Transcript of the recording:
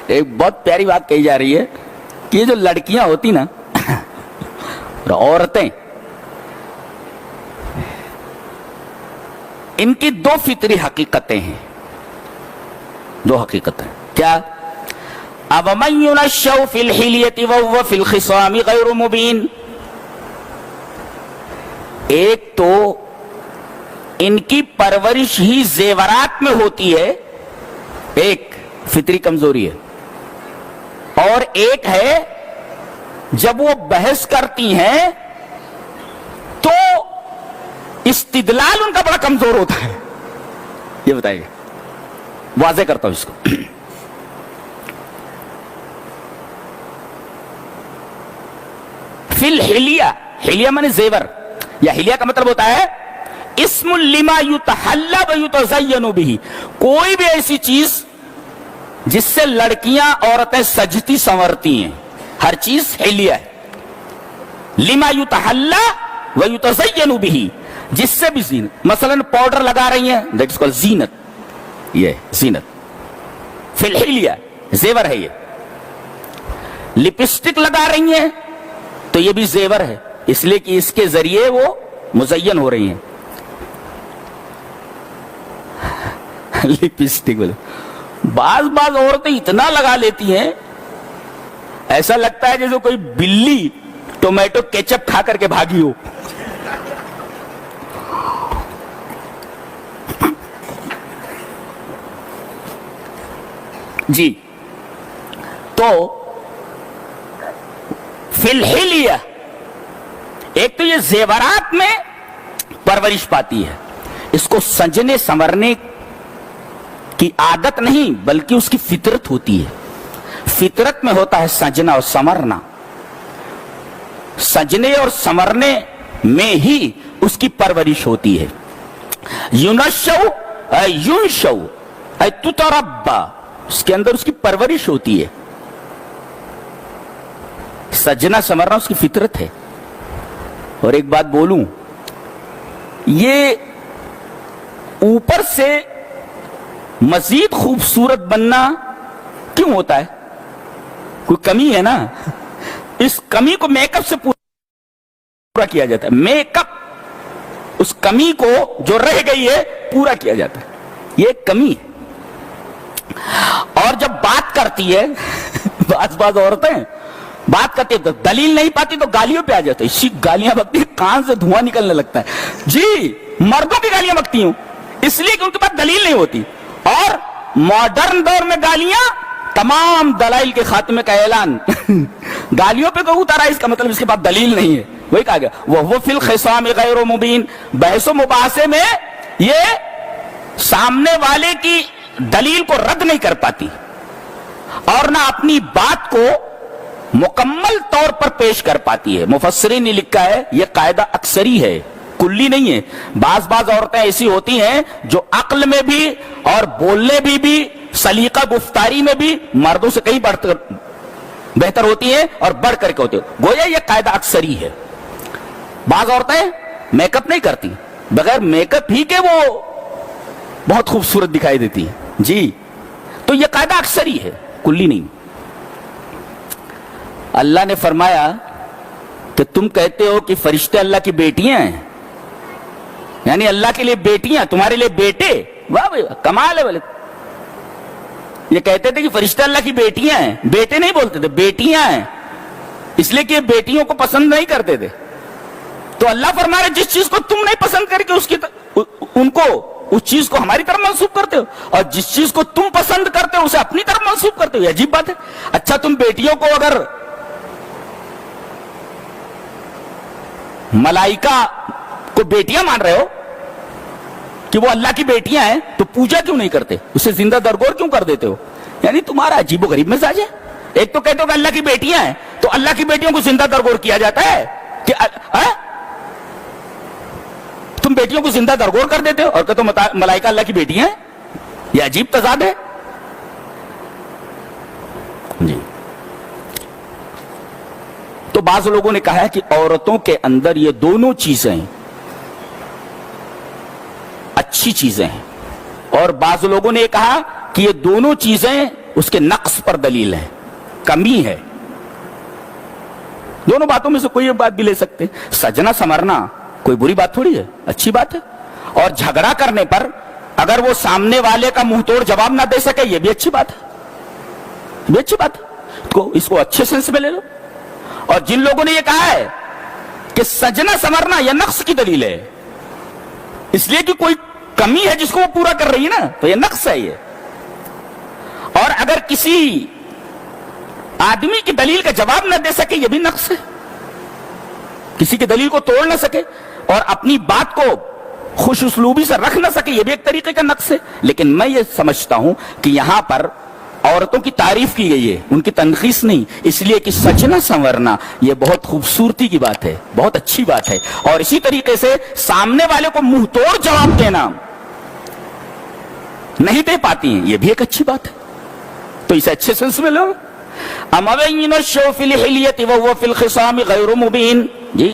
ایک بہت پیاری بات کہی جا رہی ہے کہ یہ جو لڑکیاں ہوتی نا عورتیں، ان کی دو فطری حقیقتیں ہیں، دو حقیقتیں کیا؟ أَوَمَنْ يُنَشَّأُ فِي الْحِلْيَةِ وَهُوَ فِي الْخِصَامِ غَيْرُ مُبِينٍ، ایک تو ان کی پرورش ہی زیورات میں ہوتی ہے، ایک فطری کمزوری ہے، اور ایک ہے جب وہ بحث کرتی ہیں تو استدلال ان کا بڑا کمزور ہوتا ہے۔ یہ بتائیے، واضح کرتا ہوں اس کو۔ فی الحلیہ، حلیہ مانے زیور، یا حلیہ کا مطلب ہوتا ہے اسم لما یتحلی و یتزین بہ، کوئی بھی ایسی چیز جس سے لڑکیاں عورتیں سجتی سنورتی ہیں، ہر چیز حلیہ ہے۔ لما یتحلی و یتزین بہ، جس سے بھی زینت، مثلا پاؤڈر لگا رہی ہیں، دیٹ از کالڈ زینت، یہ زینت فی الحلیہ، زیور ہے یہ۔ لپسٹک لگا رہی ہیں تو یہ بھی زیور ہے، اس لیے کہ اس کے ذریعے وہ مزین ہو رہی ہیں۔ لپسٹک بعض عورتیں اتنا لگا لیتی ہیں ایسا لگتا ہے جیسے کوئی بلی ٹومیٹو کیچپ کھا کر کے بھاگی ہو۔ جی، تو فی الحلیہ، ایک تو یہ زیورات میں پرورش پاتی ہے، اس کو سجنے سنورنے کی عادت نہیں بلکہ اس کی فطرت ہوتی ہے۔ فطرت میں ہوتا ہے سجنا اور سنورنا، سجنے اور سنورنے میں ہی اس کی پرورش ہوتی ہے۔ یونشو اے ینشو اے تتربا، اس کے اندر اس کی پرورش ہوتی ہے۔ سجنا سنورنا اس کی فطرت ہے۔ اور ایک بات بولوں، یہ اوپر سے مزید خوبصورت بننا کیوں ہوتا ہے؟ کوئی کمی ہے نا، اس کمی کو میک اپ سے پورا کیا جاتا ہے۔ میک اپ اس کمی کو جو رہ گئی ہے پورا کیا جاتا ہے، یہ ایک کمی ہے۔ اور جب بات کرتی ہے بعض عورتیں بات کرتی ہے تو دلیل نہیں پاتی تو گالیوں پہ آ جاتے، اسی گالیاں بکتی، کان سے دھواں نکلنے لگتا ہے۔ جی، مردوں کی گالیاں بکتی ہوں اس لیے کہ ان کے پاس دلیل نہیں ہوتی، اور ماڈرن دور میں گالیاں تمام دلائل کے خاتمے کا اعلان۔ گالیوں پہ کوئی اتارا اس کا مطلب اس کے پاس دلیل نہیں ہے، وہی کہا گیا وہ فی الخصام غیر مبین، بحث و مباحثے میں یہ سامنے والے کی دلیل کو رد نہیں کر پاتی اور نہ اپنی بات کو مکمل طور پر پیش کر پاتی ہے۔ مفسرین نے لکھا ہے یہ قاعدہ اکثری ہے، کلی نہیں ہے۔ بعض عورتیں ایسی ہوتی ہیں جو عقل میں بھی اور بولنے بھی سلیقہ گفتاری میں بھی مردوں سے کہیں بہتر ہوتی ہیں اور بڑھ کر کے ہوتی ہیں، گویا یہ قاعدہ اکثری ہے۔ بعض عورتیں میک اپ نہیں کرتی، بغیر میک اپ ہی کے وہ بہت خوبصورت دکھائی دیتی ہیں۔ جی، تو یہ قاعدہ اکثری ہے، کلی نہیں۔ اللہ نے فرمایا کہ تم کہتے ہو کہ فرشتے اللہ کی بیٹیاں ہیں، یعنی اللہ کے لیے بیٹیاں، تمہارے لیے بیٹے۔ واہ بھائی، کمال ہے۔ بولے یہ کہتے تھے کہ فرشتے اللہ کی بیٹیاں ہیں، بیٹے نہیں بولتے تھے، بیٹیاں ہیں، اس لیے کہ یہ بیٹیوں کو پسند نہیں کرتے تھے۔ تو اللہ فرما رہے جس چیز کو تم نہیں پسند کر کے ان کو اس چیز کو ہماری طرف منسوب کرتے ہو، اور جس چیز کو تم پسند کرتے ہو اسے اپنی طرف منسوب کرتے ہو، یہ عجیب بات ہے۔ اچھا، تم بیٹیوں کو اگر ملائکہ کو بیٹیاں مان رہے ہو کہ وہ اللہ کی بیٹیاں ہیں تو پوجا کیوں نہیں کرتے، اسے زندہ درگور کیوں کر دیتے ہو؟ یعنی تمہارا عجیب و غریب مزاج ہے۔ ایک تو کہتے ہو کہ اللہ کی بیٹیاں ہیں تو اللہ کی بیٹیوں کو زندہ درگور کیا جاتا ہے کہ تم بیٹیوں کو زندہ درگور کر دیتے ہو اور کہتے ہو ملائکہ اللہ کی بیٹیاں ہیں، یہ عجیب تضاد ہے۔ جی، تو بعض لوگوں نے کہا ہے کہ عورتوں کے اندر یہ دونوں چیزیں اچھی چیزیں ہیں، اور بعض لوگوں نے کہا کہ یہ دونوں چیزیں اس کے نقص پر دلیل ہے، کمی ہے. دونوں باتوں میں سے کوئی ایک بات بھی لے سکتے ہیں. سجنا سنورنا کوئی بری بات تھوڑی ہے، اچھی بات ہے. اور جھگڑا کرنے پر اگر وہ سامنے والے کا منہ توڑ جواب نہ دے سکے یہ بھی اچھی بات ہے، بھی اچھی بات ہے. اس کو اچھے سینس میں لے لو. اور جن لوگوں نے یہ کہا ہے کہ سجنا سنورنا یہ نقص کی دلیل ہے، اس لیے کہ کوئی کمی ہے جس کو وہ پورا کر رہی ہے نا، تو یہ نقص ہے یہ. اور اگر کسی آدمی کی دلیل کا جواب نہ دے سکے یہ بھی نقص ہے، کسی کی دلیل کو توڑ نہ سکے اور اپنی بات کو خوش اسلوبی سے رکھ نہ سکے یہ بھی ایک طریقے کا نقص ہے. لیکن میں یہ سمجھتا ہوں کہ یہاں پر عورتوں کی تعریف کی گئی ہے، ان کی تنقیص نہیں، اس لیے کہ سجنا سنورنا یہ بہت خوبصورتی کی بات ہے، بہت اچھی بات ہے. اور اسی طریقے سے سامنے والے کو منہ توڑ جواب دینا نہیں دے پاتی ہیں یہ بھی ایک اچھی بات ہے. تو اسے اچھے سینس میں لو. امَوَيْنُ الشَّوْفِ الْحِلْيَةِ وَهُوَ فِي الْخِصَامِ غَيْرُ مُبِينٍ.